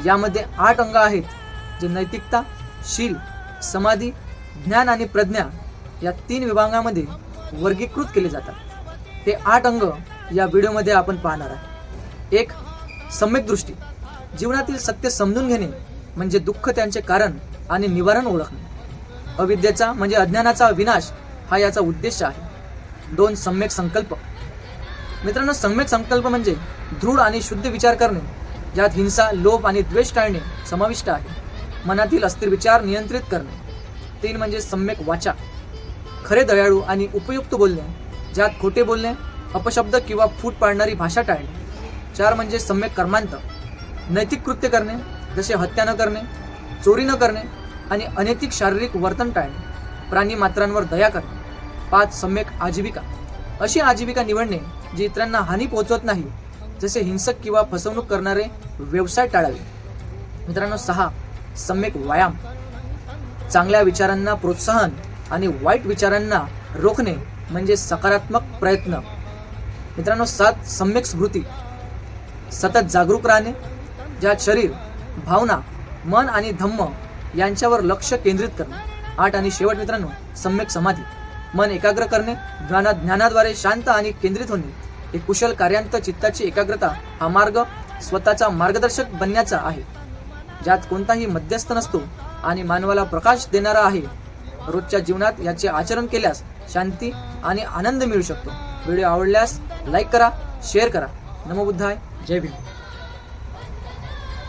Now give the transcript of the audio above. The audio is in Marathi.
यामध्ये 8 अंग आहेत जे नैतिकता, शील, समाधी, ज्ञान आणि प्रज्ञा या 3 विभागामध्ये वर्गीकृत केले जातात. ते 8 अंग या व्हिडिओमध्ये आपण पाहणार आहे. 1. सम्यक दृष्टी. जीवनातील सत्य समजून घेणे म्हणजे दुःख त्यांचे कारण आणि निवारण ओळखणे. अविद्येचा म्हणजे अज्ञानाचा विनाश हा याचा उद्देश आहे. 2. सम्यक संकल्प. मित्रांनो, सम्यक संकल्प म्हणजे दृढ आणि शुद्ध विचार करणे, ज्यात हिंसा, लोभ आणि द्वेष टाळणे समाविष्ट आहे. मनातील अस्थिर विचार नियंत्रित करणे. 3. म्हणजे सम्यक वाचा. खरे, दयाळू आणि उपयुक्त बोलणे, ज्यात खोटे बोलणे, अपशब्द किंवा फूट पाडणारी भाषा टाळणे. 4. म्हणजे सम्यक कर्मांत. नैतिक कृत्य करणे, जसे हत्या न करणे, चोरी न करणे आणि अनैतिक शारीरिक वर्तन टाळणे. प्राणी मात्रांवर दया करणे. 5. सम्यक आजीविका. अशी आजीविका निवडणे जी इतरांना हानी पोहोचवत नाही, जसे हिंसक किंवा फसवणूक करणारे व्यवसाय टाळावे. मित्रांनो, 6. सम्यक व्यायाम. चांगल्या विचारांना प्रोत्साहन आणि वाईट विचारांना रोखणे म्हणजे सकारात्मक प्रयत्न. मित्रांनो, 7. सम्यक स्मृती. सतत जागरूक राहणे, ज्यात शरीर, भावना, मन आणि धम्म यांच्यावर लक्ष केंद्रित करणे. 8. आणि शेवट मित्रांनो, सम्यक समाधी. मन एकाग्र करणे, ज्ञानाद्वारे शांत आणि केंद्रित होणे. एक कुशल कार्यांत चित्ताची एकाग्रता हा मार्ग स्वतःचा मार्गदर्शक बनण्याचा आहे, ज्यात कोणताही मध्यस्थ नसतो आणि मानवाला प्रकाश देणारा आहे. रोजच्या जीवनात याचे आचरण केल्यास शांती आणि आनंद मिळू शकतो. व्हिडिओ आवडल्यास लाईक करा, शेअर करा. नमो बुद्धाय. जय भीम.